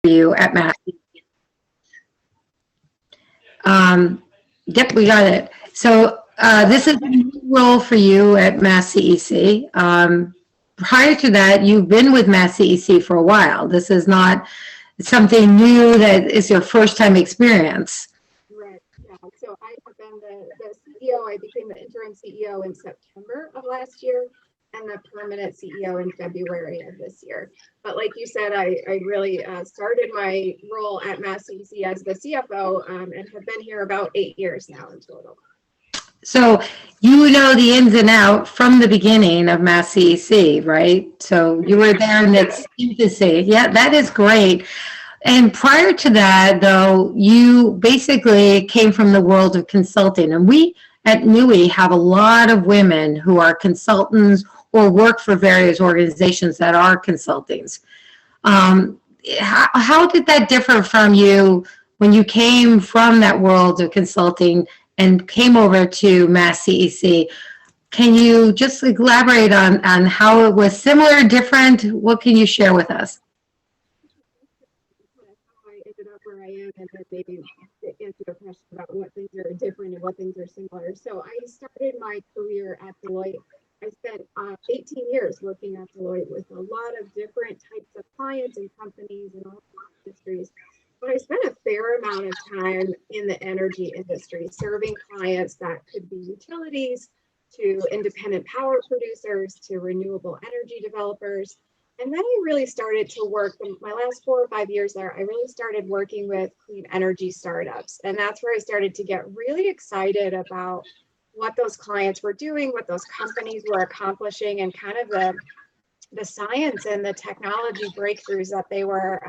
you at Mass. Yep, we got it. So this is a new role for you at MassCEC. Prior to that, you've been with MassCEC for a while. This is not something new that is your first time experience. Right. Yeah. So I have been the CEO. I became the interim CEO in September of last year and the permanent CEO in February of this year. But like you said, I really started my role at MassCEC as the CFO and have been here about 8 years now in total. So you know the ins and out from the beginning of MassCEC, right? So you were there in its infancy. Yeah, that is great. And prior to that, though, you basically came from the world of consulting. And we at NUI have a lot of women who are consultants or work for various organizations that are consultings. How did that differ from you when you came from that world of consulting and came over to MassCEC? Can you just elaborate on how it was similar, different? What can you share with us? I ended up where I am, and then maybe answer your question about what things are different and what things are similar. So I started my career at Deloitte. I spent 18 years working at Deloitte with a lot of different types of clients and companies and all industries. But I spent a fair amount of time in the energy industry, serving clients that could be utilities, to independent power producers, to renewable energy developers. And then I really started to work, in my last 4 or 5 years there, I really started working with clean energy startups. And that's where I started to get really excited about what those clients were doing, what those companies were accomplishing, and kind of the science and the technology breakthroughs that they were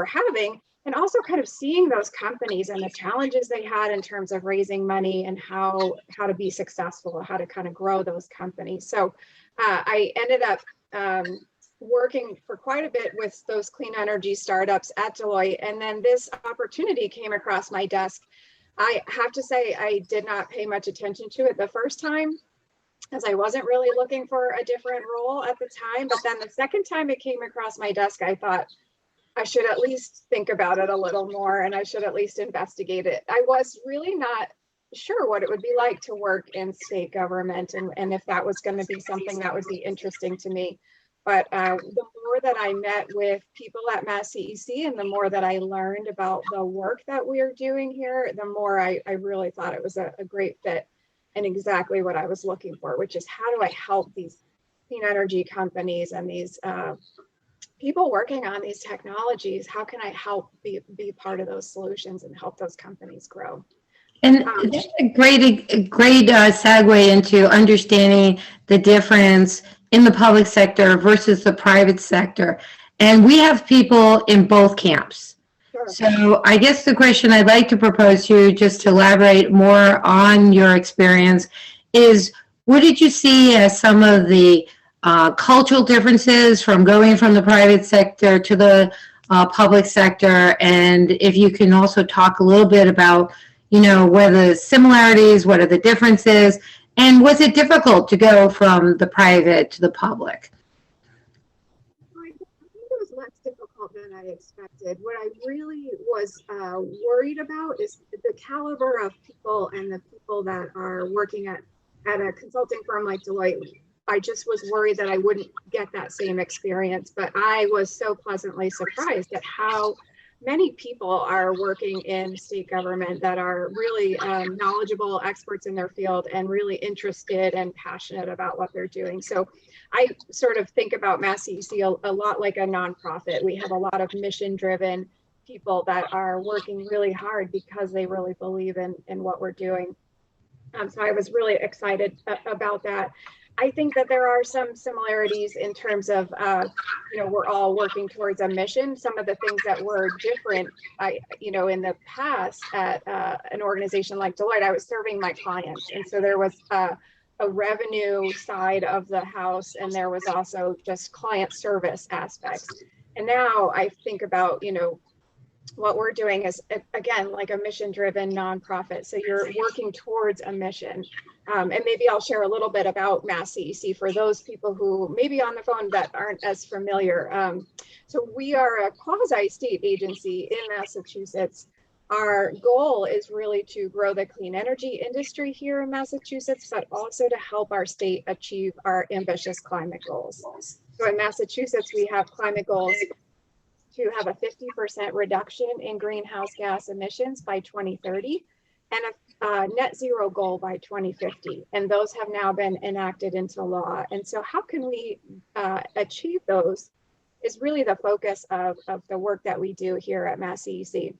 having, and also kind of seeing those companies and the challenges they had in terms of raising money and how to be successful, how to kind of grow those companies. So I ended up working for quite a bit with those clean energy startups at Deloitte. And then this opportunity came across my desk. I have to say, I did not pay much attention to it the first time, as I wasn't really looking for a different role at the time. But then the second time it came across my desk, I thought I should at least think about it a little more, and I should at least investigate it. I was really not sure what it would be like to work in state government, and if that was going to be something that would be interesting to me. But the more that I met with people at MassCEC and the more that I learned about the work that we're doing here, the more I really thought it was a great fit and exactly what I was looking for, which is how do I help these clean energy companies and these people working on these technologies, how can I help be part of those solutions and help those companies grow? And that's a great segue into understanding the difference in the public sector versus the private sector. And we have people in both camps. Sure. So I guess the question I'd like to propose to you, just to elaborate more on your experience, is what did you see as some of the cultural differences from going from the private sector to the public sector? And if you can also talk a little bit about, what are the similarities, what are the differences, and was it difficult to go from the private to the public? I think it was less difficult than I expected. What I really was worried about is the caliber of people and the people that are working at a consulting firm like Deloitte. I just was worried that I wouldn't get that same experience, but I was so pleasantly surprised at how many people are working in state government that are really knowledgeable experts in their field and really interested and passionate about what they're doing. So I sort of think about MassCEC a lot like a nonprofit. We have a lot of mission-driven people that are working really hard because they really believe in what we're doing. So I was really excited about that. I think that there are some similarities in terms of, we're all working towards a mission. Some of the things that were different, in the past at an organization like Deloitte, I was serving my clients. And so there was a revenue side of the house, and there was also just client service aspects. And now I think about, what we're doing is, again, like a mission-driven nonprofit. So you're working towards a mission. And maybe I'll share a little bit about MassCEC for those people who maybe on the phone that aren't as familiar. So we are a quasi-state agency in Massachusetts. Our goal is really to grow the clean energy industry here in Massachusetts, but also to help our state achieve our ambitious climate goals. So in Massachusetts, we have climate goals to have a 50% reduction in greenhouse gas emissions by 2030 and a net zero goal by 2050. And those have now been enacted into law. And so how can we achieve those is really the focus of the work that we do here at MassCEC.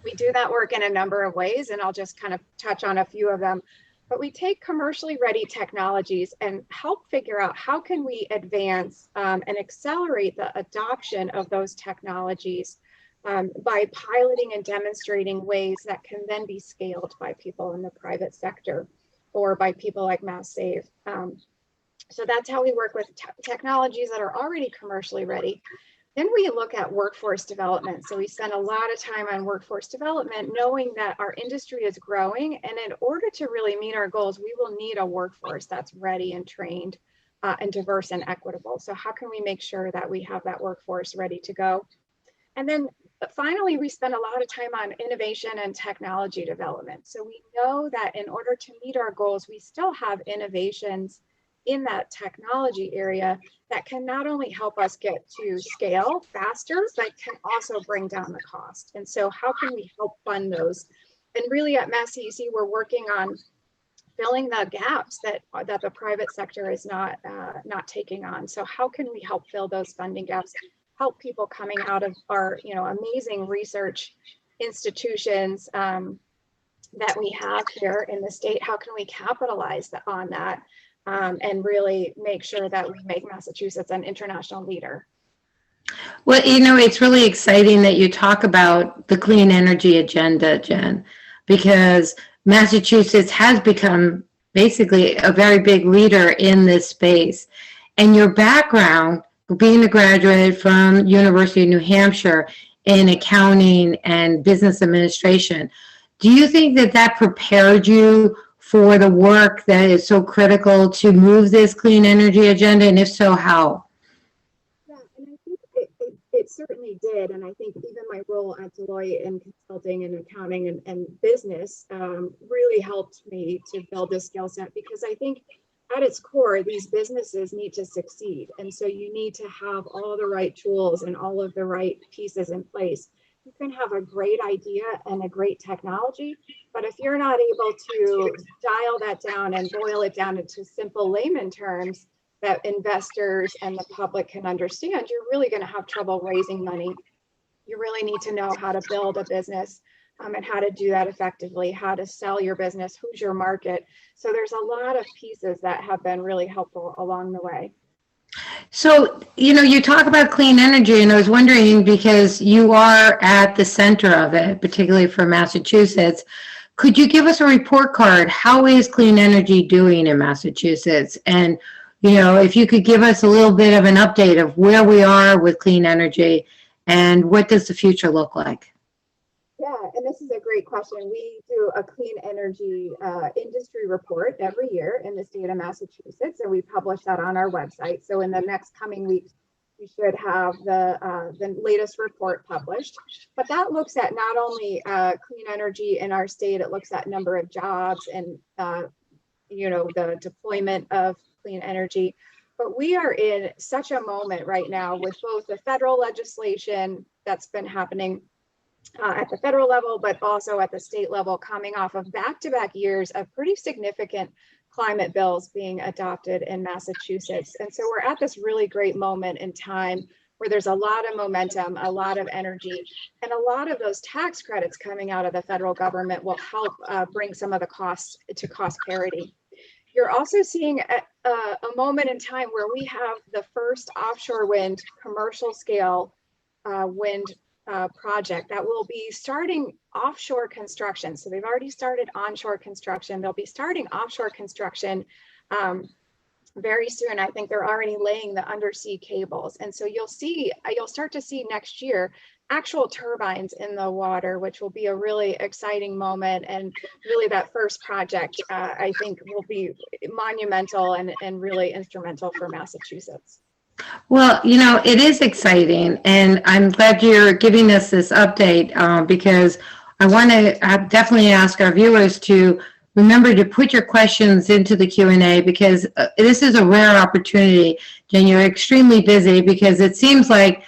We do that work in a number of ways, and I'll just kind of touch on a few of them. But we take commercially ready technologies and help figure out how can we advance and accelerate the adoption of those technologies by piloting and demonstrating ways that can then be scaled by people in the private sector or by people like MassSave. So that's how we work with technologies that are already commercially ready. Then we look at workforce development. So we spend a lot of time on workforce development, knowing that our industry is growing. And in order to really meet our goals, we will need a workforce that's ready and trained and diverse and equitable. So how can we make sure that we have that workforce ready to go? And then finally, we spend a lot of time on innovation and technology development. So we know that in order to meet our goals, we still have innovations in that technology area that can not only help us get to scale faster, but can also bring down the cost. And so how can we help fund those? And really at MassCEC, we're working on filling the gaps that the private sector is not taking on. So how can we help fill those funding gaps, help people coming out of our amazing research institutions that we have here in the state? How can we capitalize on that? And really make sure that we make Massachusetts an international leader. Well, it's really exciting that you talk about the clean energy agenda, Jen, because Massachusetts has become basically a very big leader in this space. And your background, being a graduate from University of New Hampshire in accounting and business administration, do you think that prepared you for the work that is so critical to move this clean energy agenda? And if so, how? Yeah, and I think it certainly did. And I think even my role at Deloitte in consulting and accounting and business really helped me to build this skill set, because I think at its core, these businesses need to succeed. And so you need to have all the right tools and all of the right pieces in place. You can have a great idea and a great technology, but if you're not able to dial that down and boil it down into simple layman terms that investors and the public can understand, you're really going to have trouble raising money. You really need to know how to build a business and how to do that effectively, how to sell your business, who's your market. So there's a lot of pieces that have been really helpful along the way. So, you talk about clean energy, and I was wondering, because you are at the center of it, particularly for Massachusetts, could you give us a report card? How is clean energy doing in Massachusetts? And, if you could give us a little bit of an update of where we are with clean energy and what does the future look like? Yeah, and this is a great question. We do a clean energy industry report every year in the state of Massachusetts, and we publish that on our website. So in the next coming weeks, we should have the latest report published. But that looks at not only clean energy in our state, it looks at number of jobs and the deployment of clean energy. But we are in such a moment right now with both the federal legislation that's been happening at the federal level, but also at the state level, coming off of back-to-back years of pretty significant climate bills being adopted in Massachusetts. And so we're at this really great moment in time where there's a lot of momentum, a lot of energy, and a lot of those tax credits coming out of the federal government will help bring some of the costs to cost parity. You're also seeing a moment in time where we have the first offshore wind commercial scale wind project that will be starting offshore construction. So they've already started onshore construction. They'll be starting offshore construction very soon. I think they're already laying the undersea cables. And so you'll start to see next year actual turbines in the water, which will be a really exciting moment. And really that first project, I think will be monumental and really instrumental for Massachusetts. Well, it is exciting, and I'm glad you're giving us this update because I want to definitely ask our viewers to remember to put your questions into the Q&A because this is a rare opportunity. Jen, you're extremely busy because it seems like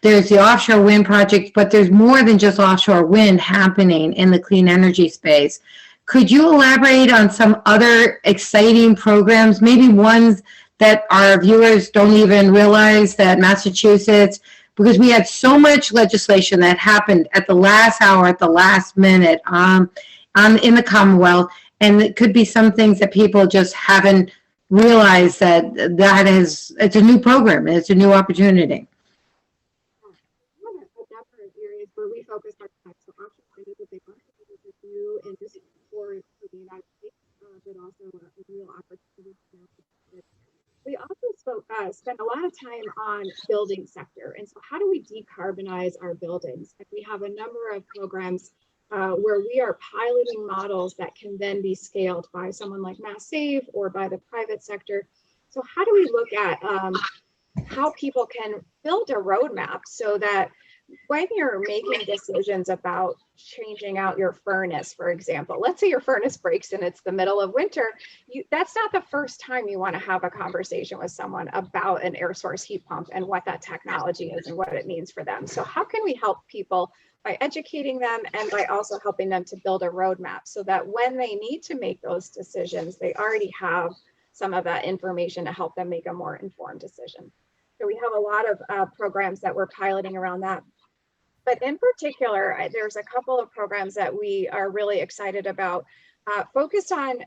there's the offshore wind project, but there's more than just offshore wind happening in the clean energy space. Could you elaborate on some other exciting programs, maybe ones that our viewers don't even realize that Massachusetts, because we had so much legislation that happened at the last hour, at the last minute in the Commonwealth, and it could be some things that people just haven't realized it's a new program, and it's a new opportunity. A number of areas where we focus our time. So offshore wind is a big one. It's new and just for the United States, but also a real opportunity for Massachusetts. We also spend a lot of time on building sector. And so how do we decarbonize our buildings? And we have a number of programs where we are piloting models that can then be scaled by someone like MassCEC's or by the private sector. So how do we look at how people can build a roadmap so that when you're making decisions about changing out your furnace, for example, let's say your furnace breaks and it's the middle of winter, that's not the first time you want to have a conversation with someone about an air source heat pump and what that technology is and what it means for them. So how can we help people by educating them and by also helping them to build a roadmap so that when they need to make those decisions, they already have some of that information to help them make a more informed decision. So we have a lot of programs that we're piloting around that. But in particular, there's a couple of programs that we are really excited about, focused on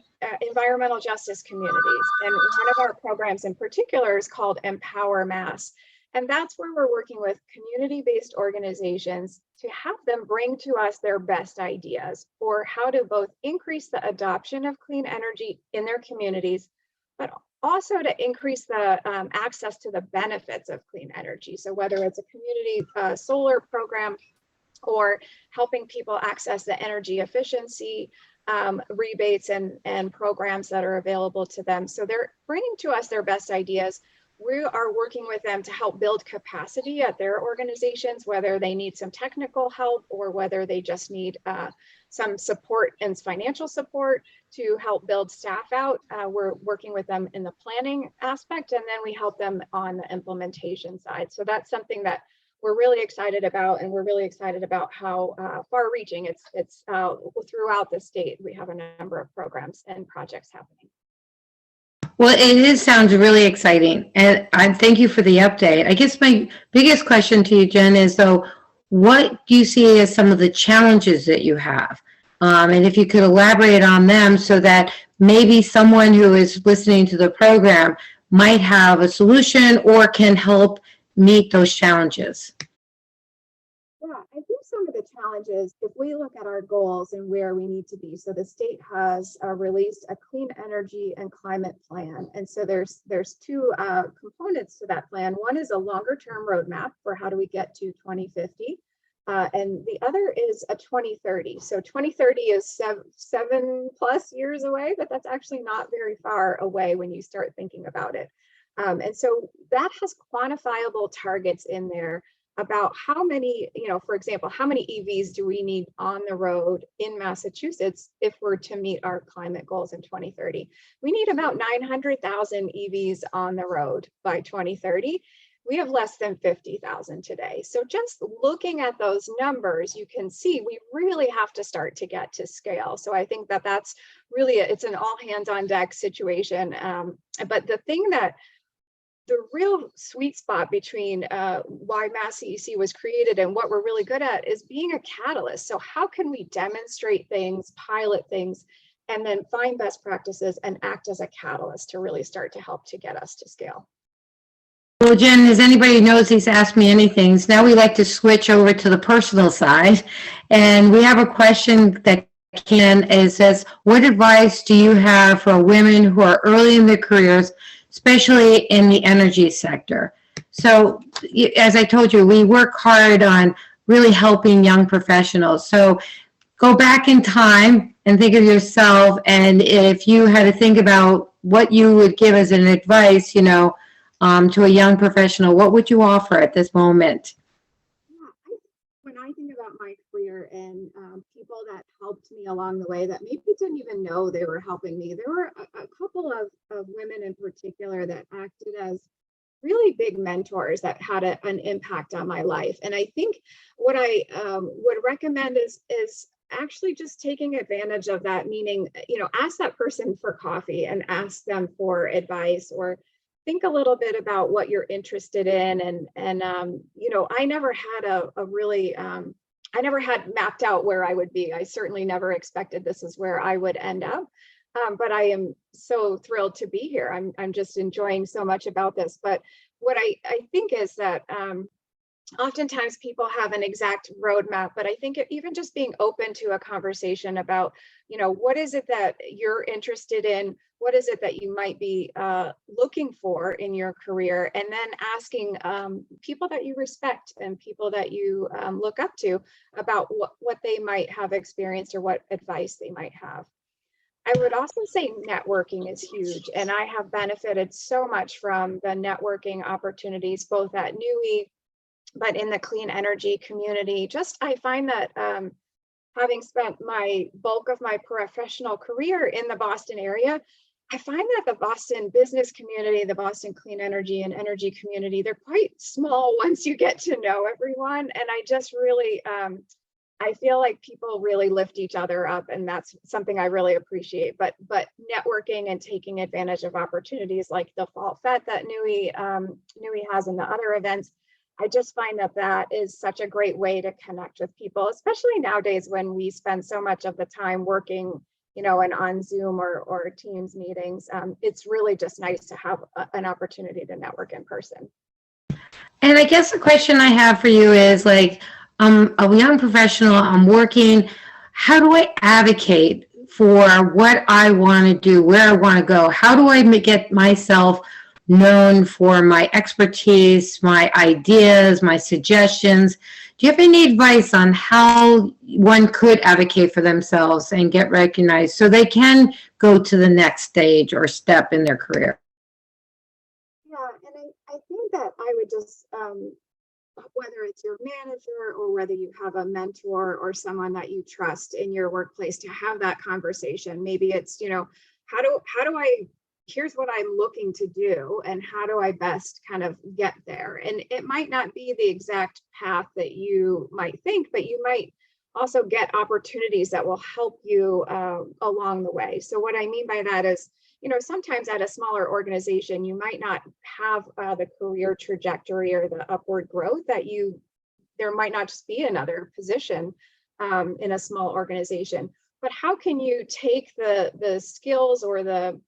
environmental justice communities. And one of our programs in particular is called Empower Mass. And that's where we're working with community-based organizations to have them bring to us their best ideas for how to both increase the adoption of clean energy in their communities, but also to increase the access to the benefits of clean energy. So whether it's a community solar program or helping people access the energy efficiency rebates and programs that are available to them. So they're bringing to us their best ideas. We are working with them to help build capacity at their organizations, whether they need some technical help or whether they just need some support and financial support to help build staff out. We're working with them in the planning aspect, and then we help them on the implementation side. So that's something that we're really excited about, and we're really excited about how far-reaching it's throughout the state. We have a number of programs and projects happening. Well, sounds really exciting, and I thank you for the update. I guess my biggest question to you, Jen, is though, what do you see as some of the challenges that you have? And if you could elaborate on them so that maybe someone who is listening to the program might have a solution or can help meet those challenges. Yeah, I think some of the challenges, if we look at our goals and where we need to be, so the state has released a clean energy and climate plan. And so there's two components to that plan. One is a longer term roadmap for how do we get to 2050. And the other is a 2030. So 2030 is seven plus years away, but that's actually not very far away when you start thinking about it. And so that has quantifiable targets in there about how many, for example, how many EVs do we need on the road in Massachusetts if we're to meet our climate goals in 2030? We need about 900,000 EVs on the road by 2030. We have less than 50,000 today. So just looking at those numbers, you can see we really have to start to get to scale. So I think that that's really, it's an all hands on deck situation. But the thing that the real sweet spot between why MassCEC was created and what we're really good at is being a catalyst. So how can we demonstrate things, pilot things, and then find best practices and act as a catalyst to really start to help to get us to scale? Well, Jen, as anybody knows, he's asked me anything. So now we like to switch over to the personal side. And we have a question that says, what advice do you have for women who are early in their careers, especially in the energy sector? So as I told you, we work hard on really helping young professionals. So go back in time and think of yourself, and if you had to think about what you would give as an advice, to a young professional, what would you offer at this moment? Yeah, when I think about my career and people that helped me along the way that maybe didn't even know they were helping me, there were a couple of women in particular that acted as really big mentors that had an impact on my life. And I think what I would recommend is actually just taking advantage of that, meaning, ask that person for coffee and ask them for advice, or think a little bit about what you're interested in. And I never had a really, I never had mapped out where I would be. I certainly never expected this is where I would end up. But I am so thrilled to be here. I'm just enjoying so much about this. But what I think is that oftentimes people have an exact roadmap, but I think even just being open to a conversation about, what is it that you're interested in? What is it that you might be looking for in your career? And then asking people that you respect and people that you look up to about what they might have experienced or what advice they might have. I would also say networking is huge, and I have benefited so much from the networking opportunities, both at NUI, but in the clean energy community. Just, I find that having spent my bulk of my professional career in the Boston area, I find that the Boston business community, the Boston clean energy and energy community, they're quite small once you get to know everyone. And I just really, I feel like people really lift each other up, and that's something I really appreciate. But networking and taking advantage of opportunities like the Fall Fete that NUI has and the other events, I just find that is such a great way to connect with people, especially nowadays when we spend so much of the time working, and on Zoom or Teams meetings. It's really just nice to have an opportunity to network in person. And I guess the question I have for you is, like, I'm a young professional, I'm working. How do I advocate for what I want to do, where I want to go? How do I get myself known for my expertise, my ideas, my suggestions? Do you have any advice on how one could advocate for themselves and get recognized so they can go to the next stage or step in their career? Yeah, and I think that I would just, whether it's your manager or whether you have a mentor or someone that you trust in your workplace, to have that conversation. Maybe it's, how do I, here's what I'm looking to do, and how do I best kind of get there? And it might not be the exact path that you might think, but you might also get opportunities that will help you along the way. So what I mean by that is, sometimes at a smaller organization, you might not have the career trajectory or the upward growth that there might not just be another position in a small organization. But how can you take the skills or the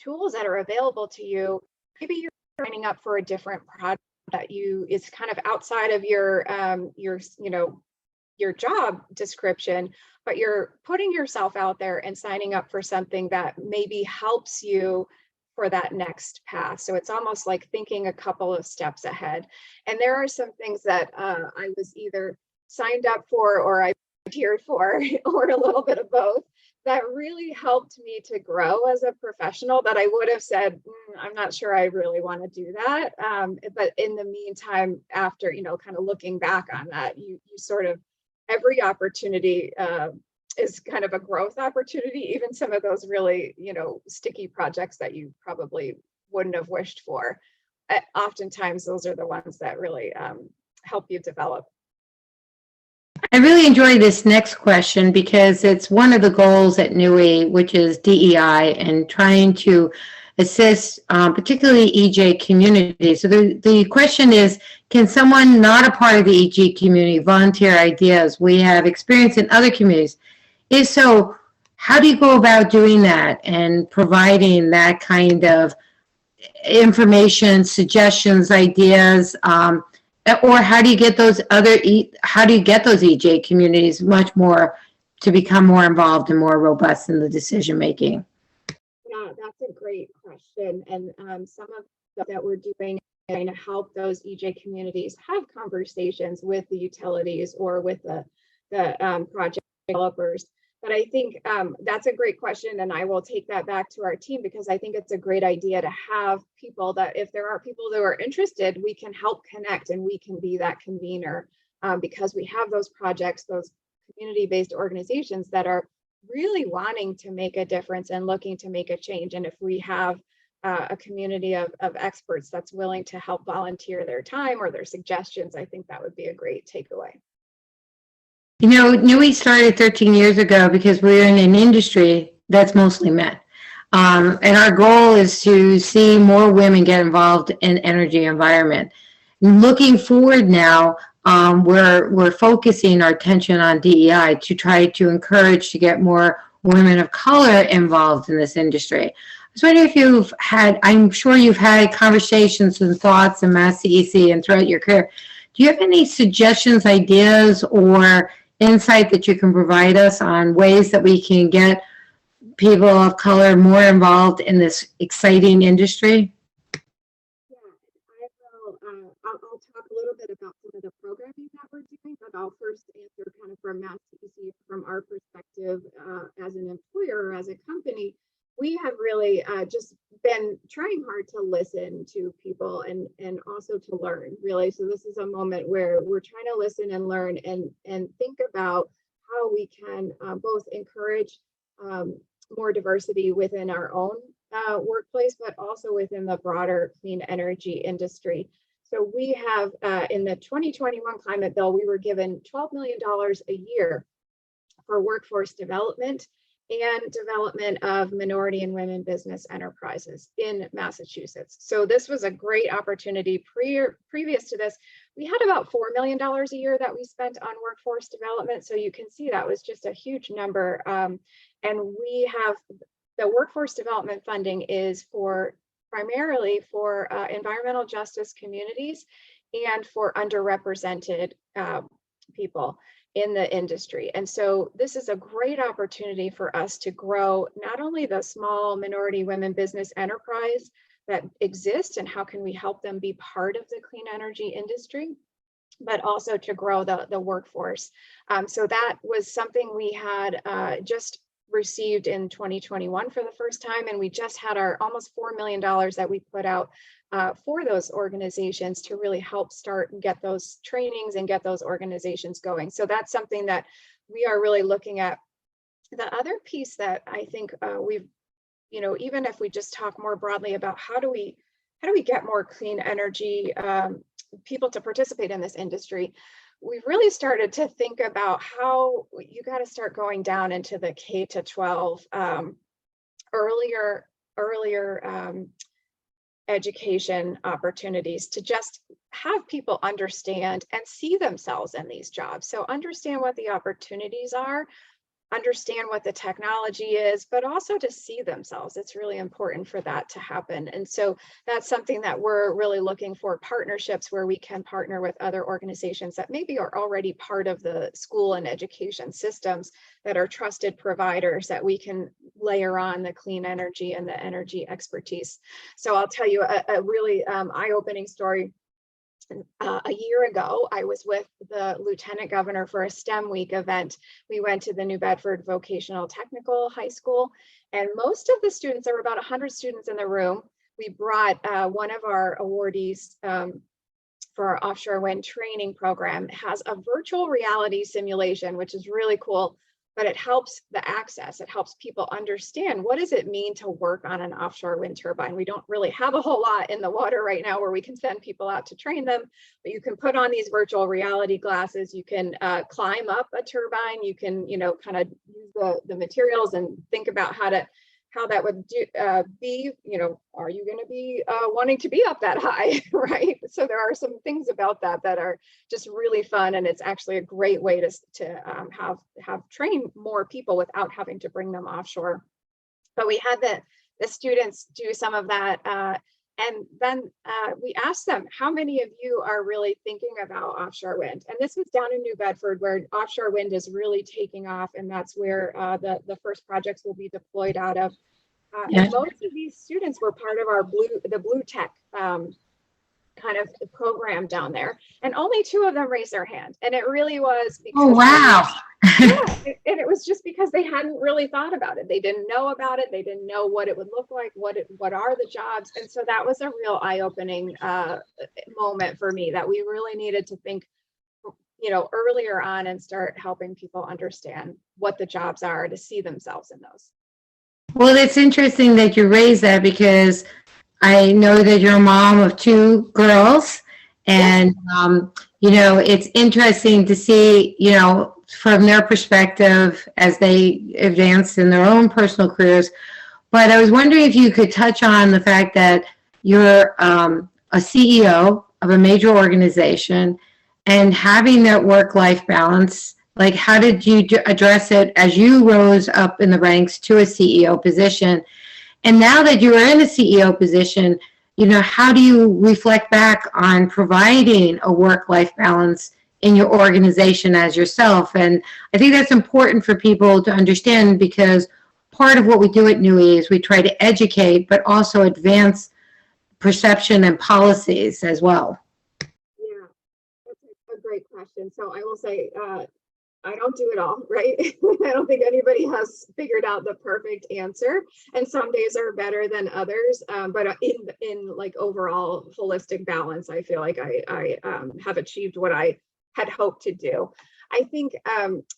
tools that are available to you? Maybe you're signing up for a different project that is kind of outside of your job description, but you're putting yourself out there and signing up for something that maybe helps you for that next path. So it's almost like thinking a couple of steps ahead. And there are some things that I was either signed up for or I volunteered for, or a little bit of both, that really helped me to grow as a professional, that I would have said, I'm not sure I really want to do that. But in the meantime, after, kind of looking back on that, you sort of, every opportunity is kind of a growth opportunity, even some of those really, sticky projects that you probably wouldn't have wished for. Oftentimes, those are the ones that really help you develop. I really enjoy this next question because it's one of the goals at NUI, which is DEI, and trying to assist particularly EJ community. So the question is, can someone not a part of the EJ community volunteer ideas we have experience in other communities? If so, how do you go about doing that and providing that kind of information, suggestions, ideas, or how do you get those EJ communities much more to become more involved and more robust in the decision making? Yeah, that's a great question. And some of that we're doing trying to help those EJ communities have conversations with the utilities or with the project developers. But I think that's a great question, and I will take that back to our team, because I think it's a great idea to have people that, if there are people that are interested, we can help connect and we can be that convener, because we have those projects, those community-based organizations that are really wanting to make a difference and looking to make a change. And if we have a community of experts that's willing to help volunteer their time or their suggestions, I think that would be a great takeaway. You know, NUI started 13 years ago because we're in an industry that's mostly men. And our goal is to see more women get involved in energy environment. Looking forward now, we're focusing our attention on DEI to try to encourage to get more women of color involved in this industry. I was wondering if you've had, I'm sure you've had conversations and thoughts in MassCEC and throughout your career. Do you have any suggestions, ideas, or insight that you can provide us on ways that we can get people of color more involved in this exciting industry? Yeah, I'll talk a little bit about some of the programming that we're doing, but I'll first answer kind of from MassCEC, from our perspective as an employer, as a company. We have really just been trying hard to listen to people and also to learn, really. So this is a moment where we're trying to listen and learn and think about how we can both encourage more diversity within our own workplace, but also within the broader clean energy industry. So we have in the 2021 climate bill, we were given $12 million a year for workforce development and development of minority and women business enterprises in Massachusetts. So this was a great opportunity. Previous to this, we had about $4 million a year that we spent on workforce development. So you can see that was just a huge number. And we have the workforce development funding is primarily for environmental justice communities and for underrepresented people in the industry. And so this is a great opportunity for us to grow not only the small minority women business enterprise that exists and how can we help them be part of the clean energy industry, but also to grow the workforce. So that was something we had just received in 2021 for the first time, and we just had our almost $4 million that we put out for those organizations to really help start and get those trainings and get those organizations going. So that's something that we are really looking at. The other piece that I think we've, you know, even if we just talk more broadly about how do we get more clean energy people to participate in this industry, we've really started to think about how you got to start going down into the K to 12 earlier education opportunities to just have people understand and see themselves in these jobs. So understand what the opportunities are, understand what the technology is, but also to see themselves. It's really important for that to happen. And so that's something that we're really looking for, partnerships where we can partner with other organizations that maybe are already part of the school and education systems that are trusted providers that we can layer on the clean energy and the energy expertise. So I'll tell you a really eye-opening story. A year ago, I was with the Lieutenant Governor for a STEM Week event. We went to the New Bedford Vocational Technical High School, and most of the students, there were about 100 students in the room. We brought one of our awardees for our offshore wind training program, has a virtual reality simulation, which is really cool, but it helps the access. It helps people understand what does it mean to work on an offshore wind turbine. We don't really have a whole lot in the water right now where we can send people out to train them, but you can put on these virtual reality glasses. You can climb up a turbine. You can, you know, kind of use the materials and think about how that would be, you know, are you going to be wanting to be up that high, right? So there are some things about that are just really fun, and it's actually a great way to have train more people without having to bring them offshore. But we had the students do some of that, and then we asked them, how many of you are really thinking about offshore wind? And this was down in New Bedford, where offshore wind is really taking off, and that's where the first projects will be deployed out of. And most of these students were part of our Blue Tech kind of program down there, and only 2 of them raised their hand. And it really was because Oh, wow. and it was just because they hadn't really thought about it. They didn't know about it. They didn't know what it would look like, what are the jobs. And so that was a real eye-opening moment for me, that we really needed to think, earlier on and start helping people understand what the jobs are, to see themselves in those. Well, it's interesting that you raised that, because I know that you're a mom of 2 girls, and, it's interesting to see, from their perspective as they advance in their own personal careers. But I was wondering if you could touch on the fact that you're a CEO of a major organization, and having that work-life balance. Like, how did you address it as you rose up in the ranks to a CEO position? And now that you are in a CEO position, how do you reflect back on providing a work-life balance in your organization as yourself? And I think that's important for people to understand, because part of what we do at New is we try to educate, but also advance perception and policies as well. Yeah, that's a great question. So I will say, I don't do it all, right? I don't think anybody has figured out the perfect answer, and some days are better than others. But in like overall holistic balance, I feel like I have achieved what I had hoped to do. I think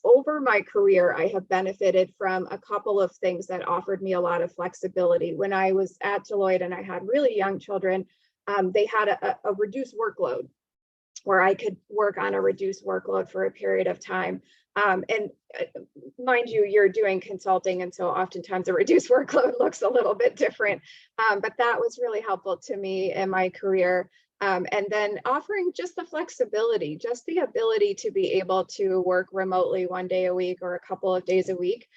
over my career, I have benefited from a couple of things that offered me a lot of flexibility. When I was at Deloitte and I had really young children, they had a reduced workload, where I could work on a reduced workload for a period of time. And mind you, you're doing consulting, and so oftentimes a reduced workload looks a little bit different. But that was really helpful to me in my career. And then offering just the flexibility, just the ability to be able to work remotely 1 day a week or a couple of days a week.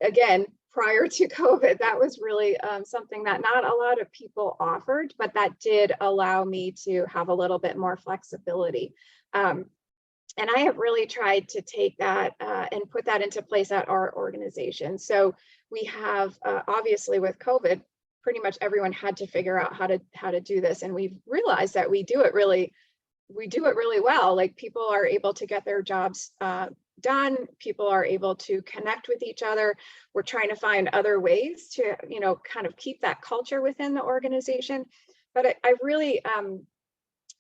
Again, prior to COVID, that was really something that not a lot of people offered, but that did allow me to have a little bit more flexibility. And I have really tried to take that and put that into place at our organization. So we have, obviously with COVID, pretty much everyone had to figure out how to do this. And we've realized that we do it really well. Like, people are able to get their jobs done. People are able to connect with each other. We're trying to find other ways to, kind of keep that culture within the organization. But I really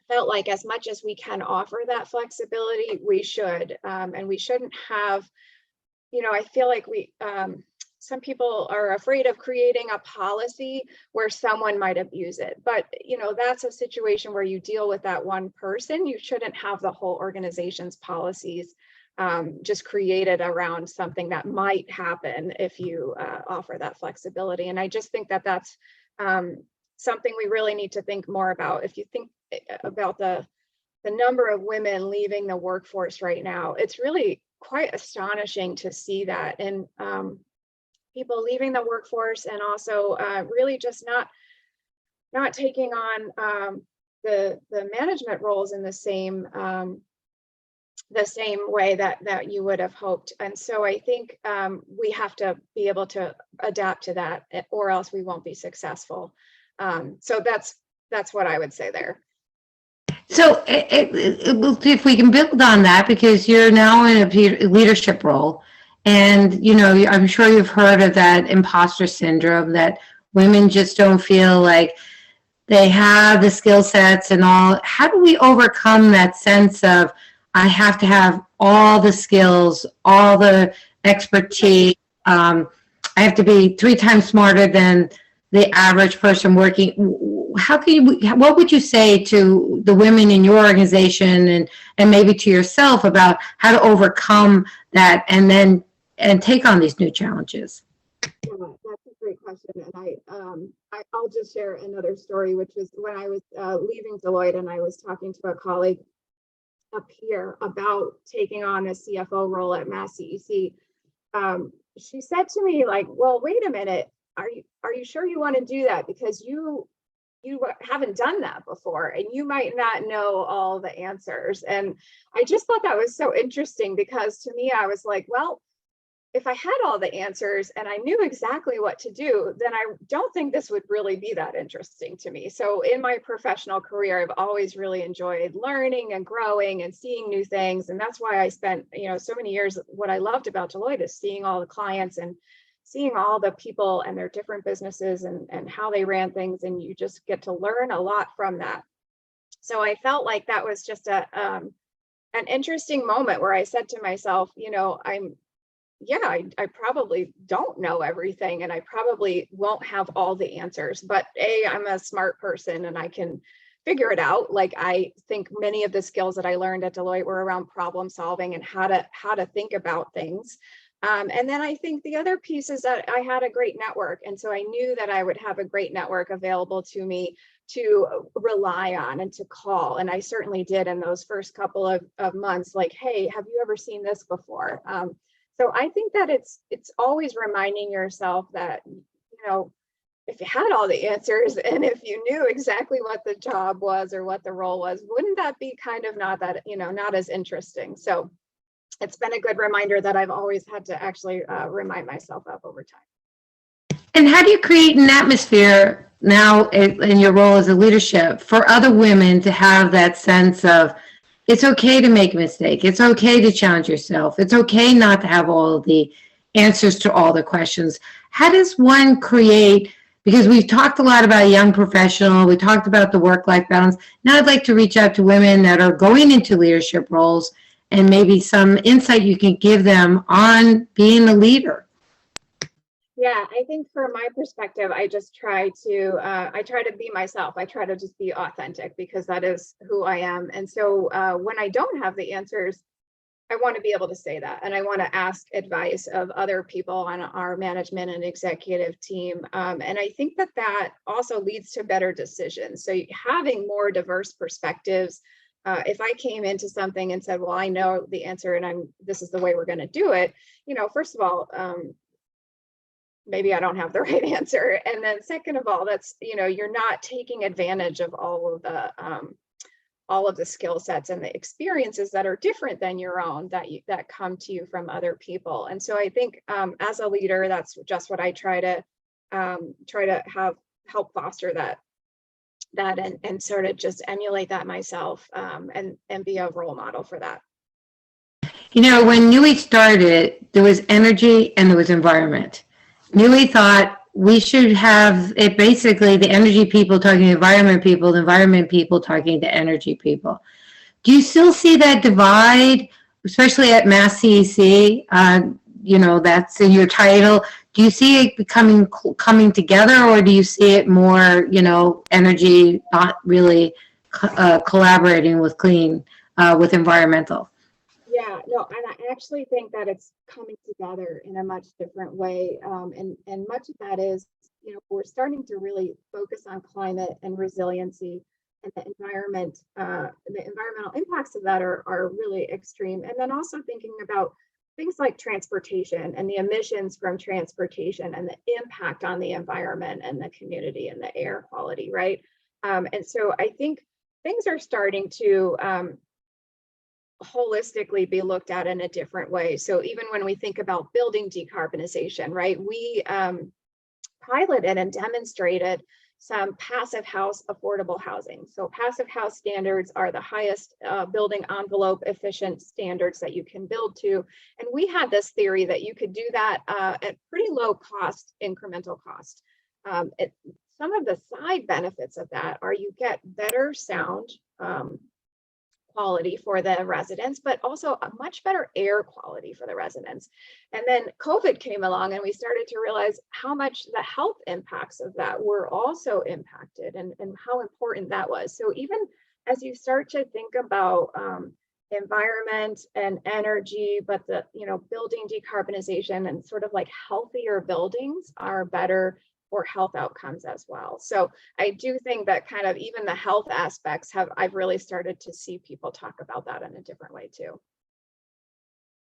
felt like, as much as we can offer that flexibility, we should, and we shouldn't have, I feel like some people are afraid of creating a policy where someone might abuse it. But, that's a situation where you deal with that one person. You shouldn't have the whole organization's policies just created around something that might happen if you offer that flexibility. And I just think that that's something we really need to think more about. If you think about the number of women leaving the workforce right now, it's really quite astonishing to see that. And people leaving the workforce, and also really just not taking on the management roles in the same way that you would have hoped. And so I think we have to be able to adapt to that, or else we won't be successful. So that's what I would say there. So if we can build on that, because you're now in a leadership role, and I'm sure you've heard of that imposter syndrome, that women just don't feel like they have the skill sets and all. How do we overcome that sense of, I have to have all the skills, all the expertise, I have to be 3 times smarter than the average person working? What would you say to the women in your organization, and maybe to yourself, about how to overcome that and take on these new challenges? Yeah, that's a great question. And I'll just share another story, which was when I was leaving Deloitte, and I was talking to a colleague up here about taking on a CFO role at MassCEC. She said to me, like, well, wait a minute, are you sure you want to do that? Because you haven't done that before, and you might not know all the answers. And I just thought that was so interesting, because to me, I was like, well, if I had all the answers and I knew exactly what to do, then I don't think this would really be that interesting to me. So in my professional career, I've always really enjoyed learning and growing and seeing new things. And that's why I spent, so many years. What I loved about Deloitte is seeing all the clients and seeing all the people and their different businesses and how they ran things. And you just get to learn a lot from that. So I felt like that was just an interesting moment where I said to myself, I probably don't know everything and I probably won't have all the answers, but I'm a smart person and I can figure it out. Like, I think many of the skills that I learned at Deloitte were around problem solving and how to think about things. And then I think the other piece is that I had a great network. And so I knew that I would have a great network available to me to rely on and to call. And I certainly did in those first couple of months, like, hey, have you ever seen this before? So I think that it's always reminding yourself that, if you had all the answers and if you knew exactly what the job was or what the role was, wouldn't that be kind of not as interesting? So it's been a good reminder that I've always had to actually remind myself of over time. And how do you create an atmosphere now in your role as a leadership for other women to have that sense of, it's okay to make a mistake. It's okay to challenge yourself. It's okay not to have all of the answers to all the questions. How does one create, because we've talked a lot about a young professional, we talked about the work-life balance. Now I'd like to reach out to women that are going into leadership roles and maybe some insight you can give them on being a leader. Yeah, I think from my perspective, I just try to be myself. I try to just be authentic because that is who I am. And so when I don't have the answers, I want to be able to say that. And I want to ask advice of other people on our management and executive team. And I think that also leads to better decisions. So having more diverse perspectives. If I came into something and said, well, I know the answer and this is the way we're going to do it, first of all, maybe I don't have the right answer. And then second of all, that's, you're not taking advantage of all of the skill sets and the experiences that are different than your own that come to you from other people. And so I think as a leader, that's just what I try to help foster that and sort of just emulate that myself and be a role model for that. When Nui started, there was energy and there was environment. Nui thought we should have it basically the energy people talking to the environment people talking to energy people. Do you still see that divide, especially at MassCEC? That's in your title. Do you see it coming together, or do you see it more, energy not really collaborating with clean, with environmental? Yeah, no, and I actually think that it's coming together in a much different way. And much of that is, we're starting to really focus on climate and resiliency and the environment. The environmental impacts of that are really extreme. And then also thinking about things like transportation and the emissions from transportation and the impact on the environment and the community and the air quality, right? And so I think things are starting to holistically be looked at in a different way. So even when we think about building decarbonization, right, we piloted and demonstrated some passive house affordable housing. So passive house standards are the highest building envelope efficient standards that you can build to. And we had this theory that you could do that at pretty low cost, incremental cost. Some of the side benefits of that are you get better sound quality for the residents, but also a much better air quality for the residents. And then COVID came along and we started to realize how much the health impacts of that were also impacted and how important that was. So even as you start to think about environment and energy, but the, building decarbonization and sort of like healthier buildings are better for health outcomes as well. So I do think that kind of even the health aspects I've really started to see people talk about that in a different way too.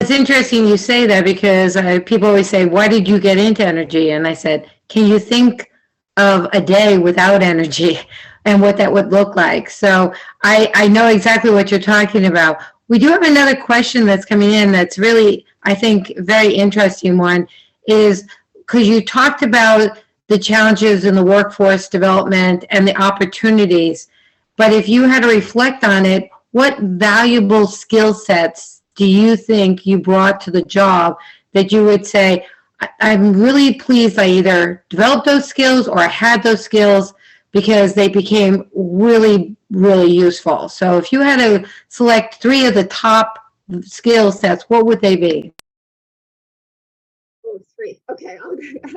It's interesting you say that because people always say, why did you get into energy? And I said, can you think of a day without energy and what that would look like? So I know exactly what you're talking about. We do have another question that's coming in that's really I think, very interesting one is because you talked about the challenges in the workforce development and the opportunities. But if you had to reflect on it, what valuable skill sets do you think you brought to the job that you would say, I'm really pleased I either developed those skills or I had those skills because they became really, really useful? So if you had to select 3 of the top skill sets, what would they be? Oh, 3. Okay,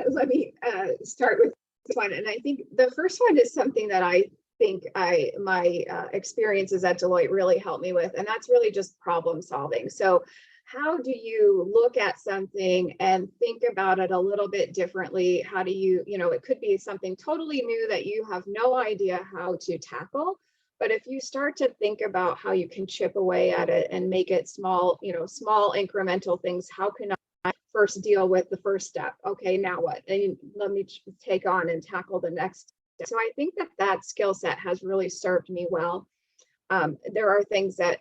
let me start with this one. And I think the first one is something that I think my experiences at Deloitte really helped me with, and that's really just problem solving. So how do you look at something and think about it a little bit differently? How do you, it could be something totally new that you have no idea how to tackle. But if you start to think about how you can chip away at it and make it small, small incremental things, how can I first deal with the first step? Okay, now what? And let me take on and tackle the next step. So I think that skill set has really served me well. There are things that,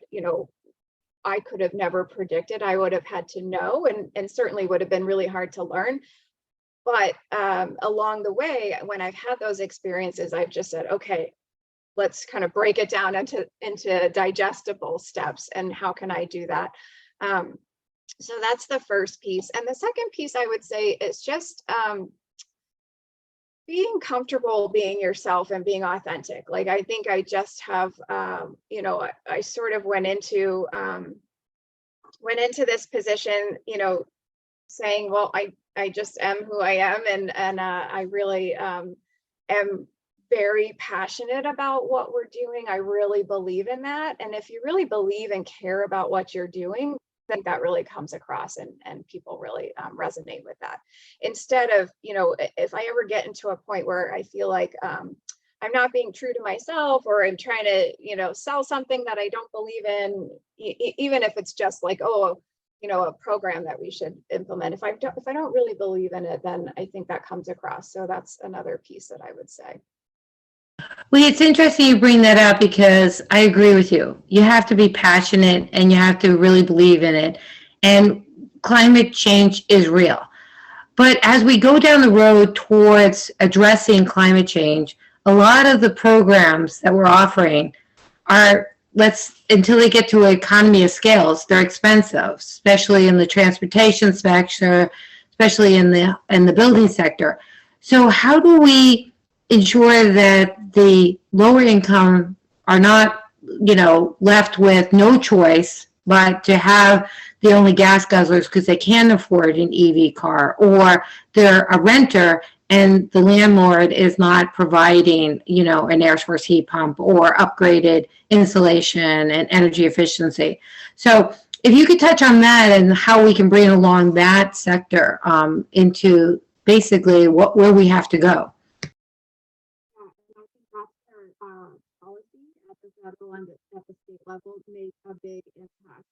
I could have never predicted. I would have had to know, and certainly would have been really hard to learn. But along the way, when I've had those experiences, I've just said, okay, let's kind of break it down into digestible steps, and how can I do that? So that's the first piece. And the second piece I would say is just being comfortable being yourself and being authentic. Like, I think I just have, I sort of went into this position, saying, well, I just am who I am. And I really am very passionate about what we're doing. I really believe in that. And if you really believe and care about what you're doing, I think that really comes across, and people really resonate with that. Instead of, if I ever get into a point where I feel like I'm not being true to myself, or I'm trying to, sell something that I don't believe in, even if it's just like, a program that we should implement. If I don't really believe in it, then I think that comes across. So that's another piece that I would say. Well, it's interesting you bring that up, because I agree with you. You have to be passionate and you have to really believe in it. And climate change is real. But as we go down the road towards addressing climate change, a lot of the programs that we're offering are, until they get to an economy of scales, they're expensive, especially in the transportation sector, especially in the building sector. So how do we ensure that the lower income are not, left with no choice but to have the only gas guzzlers because they can't afford an EV car, or they're a renter and the landlord is not providing, an air source heat pump or upgraded insulation and energy efficiency? So if you could touch on that and how we can bring along that sector into basically where we have to go. Federal and at the state level make a big impact.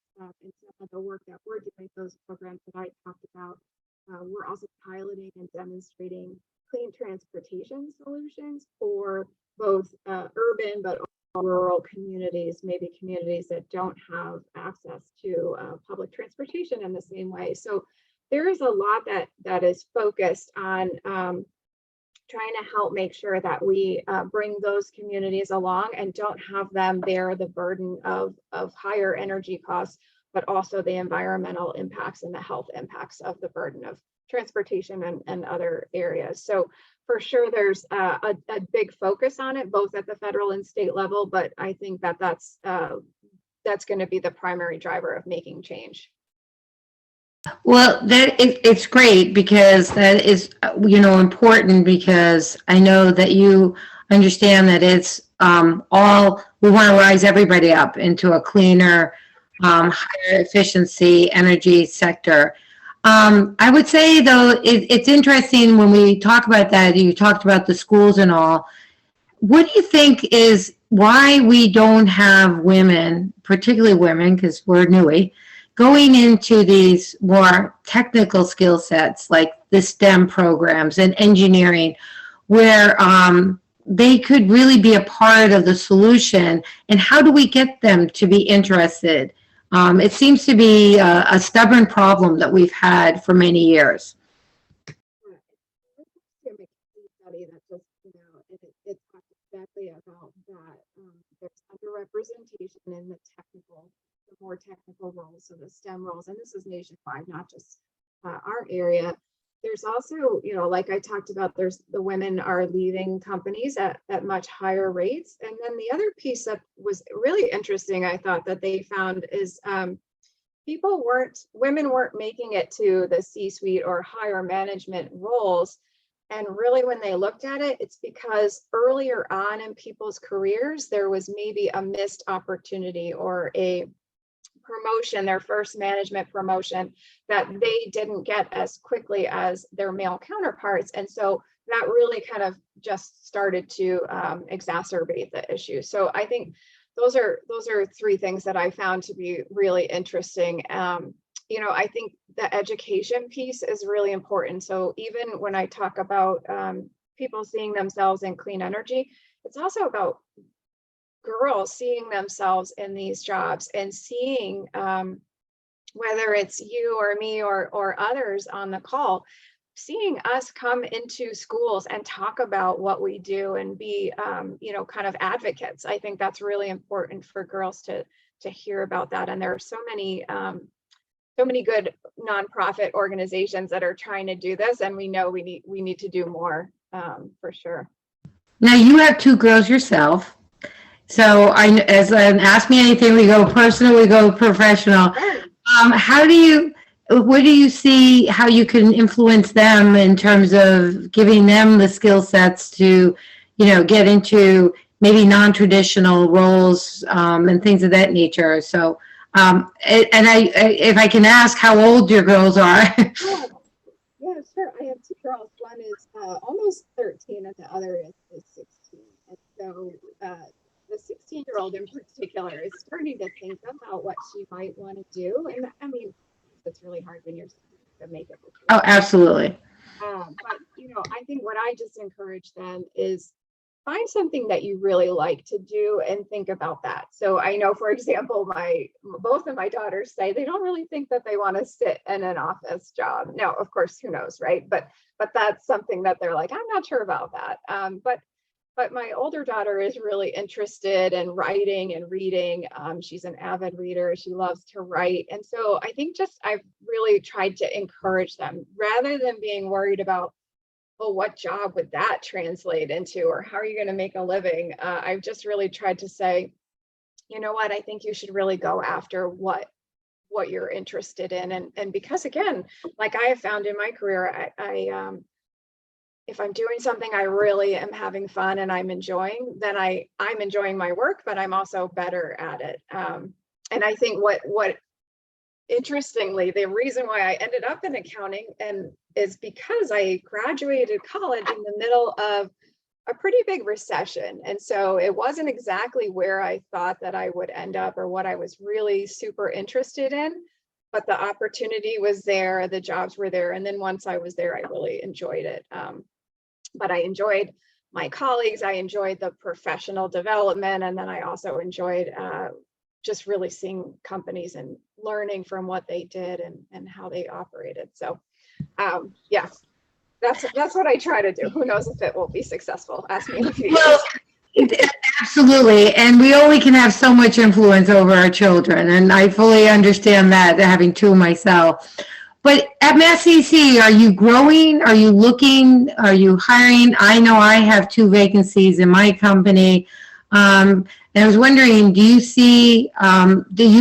In some of the work that we're doing, those programs that I talked about, we're also piloting and demonstrating clean transportation solutions for both urban but also rural communities, maybe communities that don't have access to public transportation in the same way. So there is a lot that is focused on trying to help make sure that we bring those communities along and don't have them bear the burden of higher energy costs, but also the environmental impacts and the health impacts of the burden of transportation and other areas. So for sure, there's a big focus on it, both at the federal and state level, but I think that's going to be the primary driver of making change. Well, it's great, because that is, important, because I know that you understand that it's we want to rise everybody up into a cleaner, higher efficiency energy sector. I would say, though, it's interesting when we talk about that. You talked about the schools and all. What do you think is why we don't have women, particularly women, because we're newy, going into these more technical skill sets like the STEM programs and engineering, where they could really be a part of the solution? And how do we get them to be interested It seems to be a stubborn problem that we've had for many years. A McKinsey study that just came out, and it talks exactly about that. There's underrepresentation in the more technical roles, so the STEM roles, and this is nationwide, not just our area. There's also, like I talked about, there's the women are leaving companies at much higher rates. And then the other piece that was really interesting, I thought, that they found is women weren't making it to the C-suite or higher management roles. And really, when they looked at it, it's because earlier on in people's careers, there was maybe a missed opportunity or a promotion, their first management promotion, that they didn't get as quickly as their male counterparts. And so that really kind of just started to exacerbate the issue. So I think those are three things that I found to be really interesting. I think the education piece is really important. So even when I talk about people seeing themselves in clean energy, it's also about girls seeing themselves in these jobs and seeing whether it's you or me or others on the call, seeing us come into schools and talk about what we do and be kind of advocates. I think that's really important for girls to hear about that. And there are so many good nonprofit organizations that are trying to do this, and we know we need to do more, for sure. Now, you have two girls yourself. So as an Ask Me Anything, we go personal, we go professional. What do you see how you can influence them in terms of giving them the skill sets to, get into maybe non-traditional roles and things of that nature? So, if I can ask how old your girls are. Yeah, sure. I have two girls. One is almost 13 and the other is 16. And so the 16-year-old in particular is starting to think about what she might want to do. And I mean, it's really hard when you're to make it. Oh, absolutely. But, I think what I just encourage them is find something that you really like to do and think about that. So I know, for example, both of my daughters say they don't really think that they want to sit in an office job. Now, of course, who knows, right? But that's something that they're like, I'm not sure about that. But my older daughter is really interested in writing and reading. She's an avid reader. She loves to write. And so I think I've really tried to encourage them rather than being worried about, well, what job would that translate into, or how are you going to make a living? I've just really tried to say, you know what, I think you should really go after what you're interested in. And because, again, like I have found in my career, I if I'm doing something I really am having fun and I'm enjoying, then I'm enjoying my work, but I'm also better at it. And I think what interestingly, the reason why I ended up in accounting is because I graduated college in the middle of a pretty big recession. And so it wasn't exactly where I thought that I would end up or what I was really super interested in, but the opportunity was there, the jobs were there. And then once I was there, I really enjoyed it. But I enjoyed my colleagues, I enjoyed the professional development, and then I also enjoyed just really seeing companies and learning from what they did and how they operated. So yes, that's what I try to do. Who knows if it will be successful? Ask me in a few years. Absolutely. And we only can have so much influence over our children. And I fully understand that, having two myself. But at MassCEC, are you growing? Are you looking? Are you hiring? I know I have two vacancies in my company. And I was wondering, do you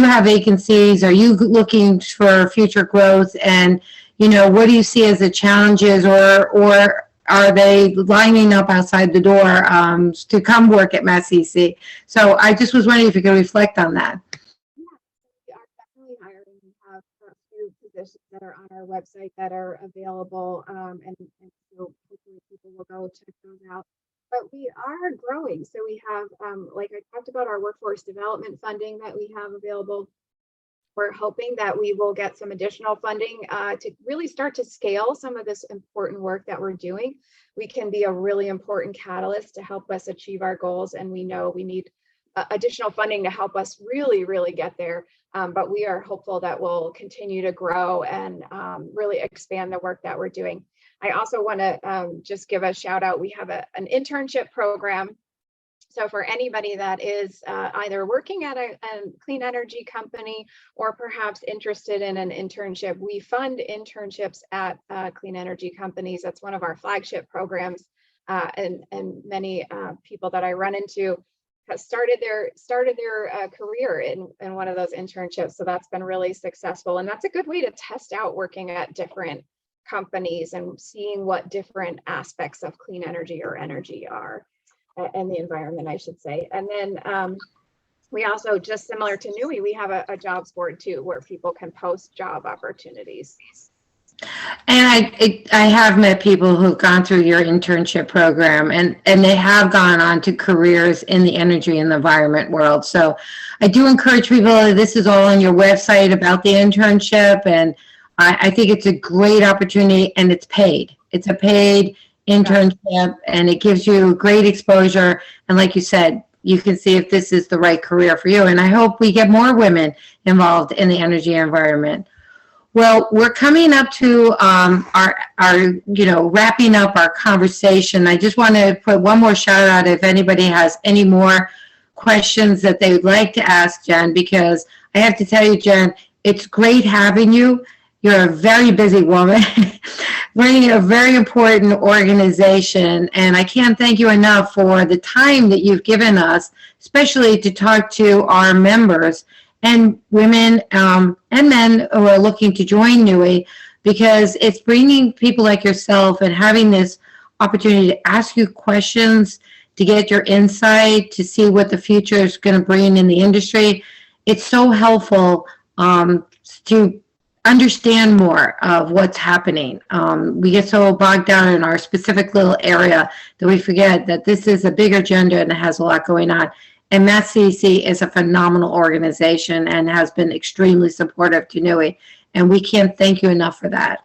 have vacancies? Are you looking for future growth? And, what do you see as the challenges, or are they lining up outside the door to come work at MassCEC? So I just was wondering if you could reflect on that. We are definitely hiring. We have a few positions that are on our website that are available, and so hopefully people will go check those out. But we are growing. So we have, like I talked about, our workforce development funding that we have available. We're hoping that we will get some additional funding to really start to scale some of this important work that we're doing. We can be a really important catalyst to help us achieve our goals, and we know we need additional funding to help us really get there. But we are hopeful that we'll continue to grow and really expand the work that we're doing. I also want to just give a shout out. We have an internship program. So for anybody that is either working at a clean energy company or perhaps interested in an internship, we fund internships at clean energy companies. That's one of our flagship programs. And many people that I run into have started their career in one of those internships. So that's been really successful. And that's a good way to test out working at different companies and seeing what different aspects of clean energy or energy are. And the environment, I should say. And then we also, just similar to NUI, we have a jobs board too, where people can post job opportunities. And I have met people who've gone through your internship program, and they have gone on to careers in the energy and the environment world. So I do encourage people, this is all on your website about the internship, and I think it's a great opportunity, and it's paid. It's a paid internship, and it gives you great exposure. And like you said, you can see if this is the right career for you. And I hope we get more women involved in the energy environment. Well, we're coming up to our wrapping up our conversation. I just want to put one more shout out if anybody has any more questions that they would like to ask Jen, because I have to tell you, Jen, it's great having you. You're a very busy woman running a very important organization, and I can't thank you enough for the time that you've given us, especially to talk to our members and women and men who are looking to join NUI, because it's bringing people like yourself and having this opportunity to ask you questions, to get your insight, to see what the future is going to bring in the industry. It's so helpful to understand more of what's happening. We get so bogged down in our specific little area that we forget that this is a bigger agenda and it has a lot going on. And MassCEC is a phenomenal organization and has been extremely supportive to NUI, and we can't thank you enough for that.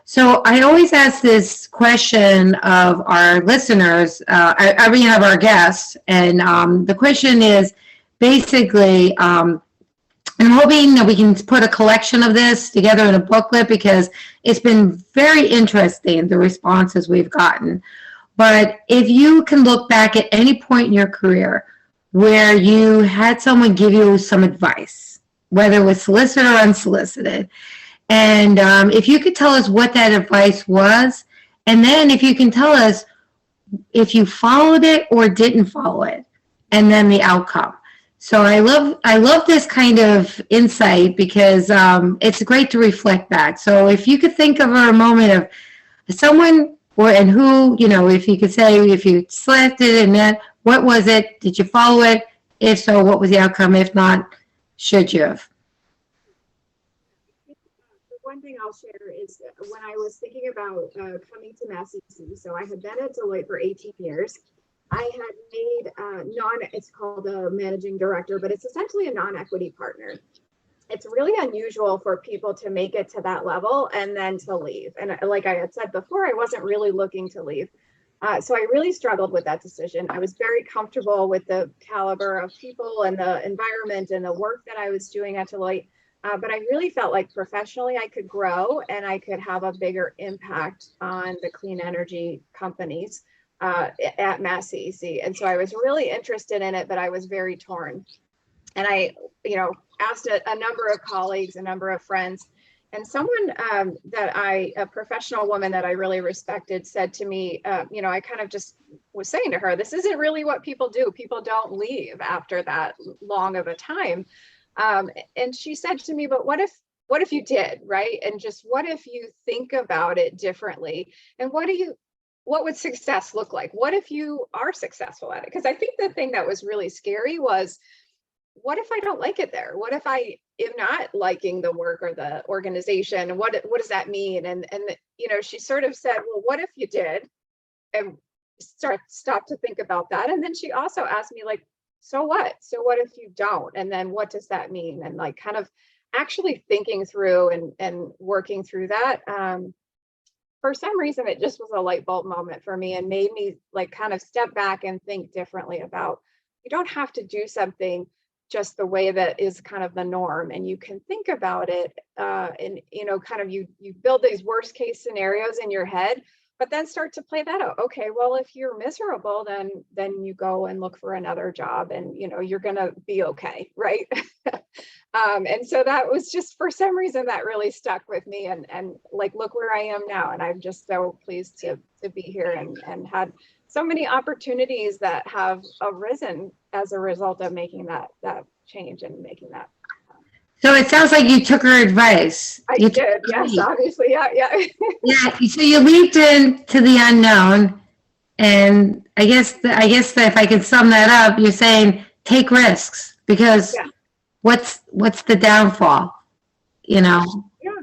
So I always ask this question of our listeners, I mean of our guests, and the question is basically, I'm hoping that we can put a collection of this together in a booklet, because it's been very interesting, the responses we've gotten. But if you can look back at any point in your career where you had someone give you some advice, whether it was solicited or unsolicited, and if you could tell us what that advice was, and then if you can tell us if you followed it or didn't follow it, and then the outcome. So I love this kind of insight, because it's great to reflect back. So if you could think of a moment of someone and who, if you could say, if you selected and that, what was it? Did you follow it? If so, what was the outcome? If not, should you have? One thing I'll share is when I was thinking about coming to MassCEC, so I had been at Deloitte for 18 years. I had made it's called a managing director, but it's essentially a non-equity partner. It's really unusual for people to make it to that level and then to leave. And like I had said before, I wasn't really looking to leave. So I really struggled with that decision. I was very comfortable with the caliber of people and the environment and the work that I was doing at Deloitte. But I really felt like professionally I could grow and I could have a bigger impact on the clean energy companies at MassCEC. And so I was really interested in it, but I was very torn. And I, asked a number of colleagues, a number of friends, and someone a professional woman that I really respected said to me, I kind of just was saying to her, this isn't really what people do. People don't leave after that long of a time. And she said to me, but what if you did, right? And just what if you think about it differently? And what would success look like? What if you are successful at it? Because I think the thing that was really scary was, what if I don't like it there? What if I am not liking the work or the organization? What does that mean? And she sort of said, well, what if you did? And stop to think about that. And then she also asked me, like, so what? So what if you don't? And then what does that mean? And like kind of actually thinking through and working through that. For some reason, it just was a light bulb moment for me and made me like kind of step back and think differently about you don't have to do something just the way that is kind of the norm, and you can think about it and kind of you build these worst case scenarios in your head, but then start to play that out. Okay, well, if you're miserable, then you go and look for another job, and you're gonna be okay, right? And so that was just, for some reason, that really stuck with me, and like, look where I am now, and I'm just so pleased to be here and had so many opportunities that have arisen as a result of making that change and making that. So it sounds like you took her advice. I did, yes, obviously, yeah. Yeah, so you leaped into the unknown, and I guess that if I could sum that up, you're saying take risks, because what's the downfall, Yeah.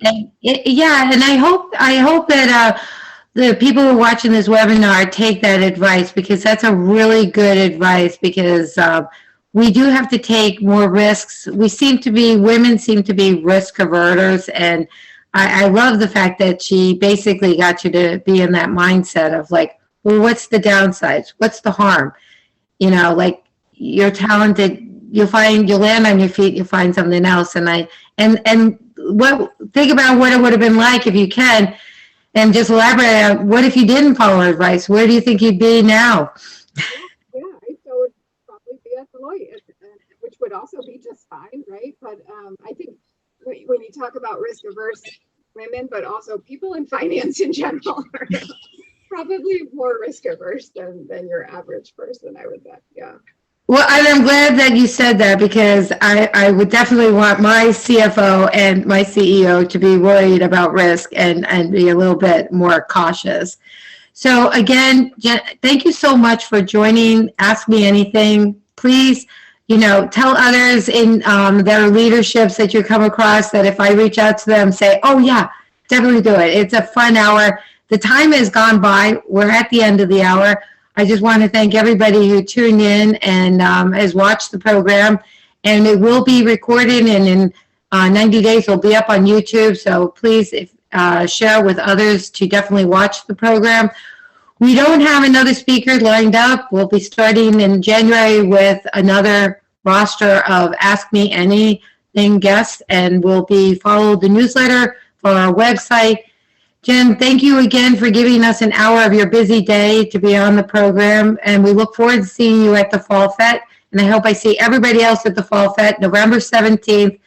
And and I hope that the people who are watching this webinar take that advice, because that's a really good advice, because we do have to take more risks. Women seem to be risk averters, and I love the fact that she basically got you to be in that mindset of like, well, what's the downsides? What's the harm? Like, you're talented, you'll land on your feet, you'll find something else. And think about what it would have been like, if you can, and just elaborate on what if you didn't follow her advice. Where do you think you'd be now? Yeah, so would probably be at Deloitte, which would also be just fine, right? But I think when you talk about risk averse women, but also people in finance in general, are probably more risk averse than your average person, I would bet. Yeah. Well, and I'm glad that you said that, because I would definitely want my CFO and my CEO to be worried about risk and be a little bit more cautious. So again, Jen, thank you so much for joining Ask Me Anything. Please, tell others in their leaderships that you come across that if I reach out to them, say, oh yeah, definitely do it. It's a fun hour. The time has gone by. We're at the end of the hour. I just want to thank everybody who tuned in and has watched the program. And it will be recorded, and in 90 days it'll be up on YouTube. So please share with others to definitely watch the program. We don't have another speaker lined up. We'll be starting in January with another roster of Ask Me Anything guests, and we'll be followed the newsletter for our website. Jen, thank you again for giving us an hour of your busy day to be on the program, and we look forward to seeing you at the Fall Fete, and I hope I see everybody else at the Fall Fete, November 17th,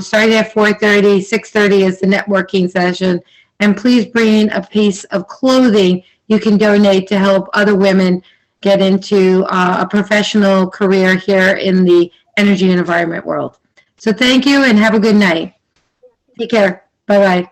starting at 4:30, 6:30 is the networking session, and please bring a piece of clothing you can donate to help other women get into a professional career here in the energy and environment world. So thank you, and have a good night. Take care. Bye-bye.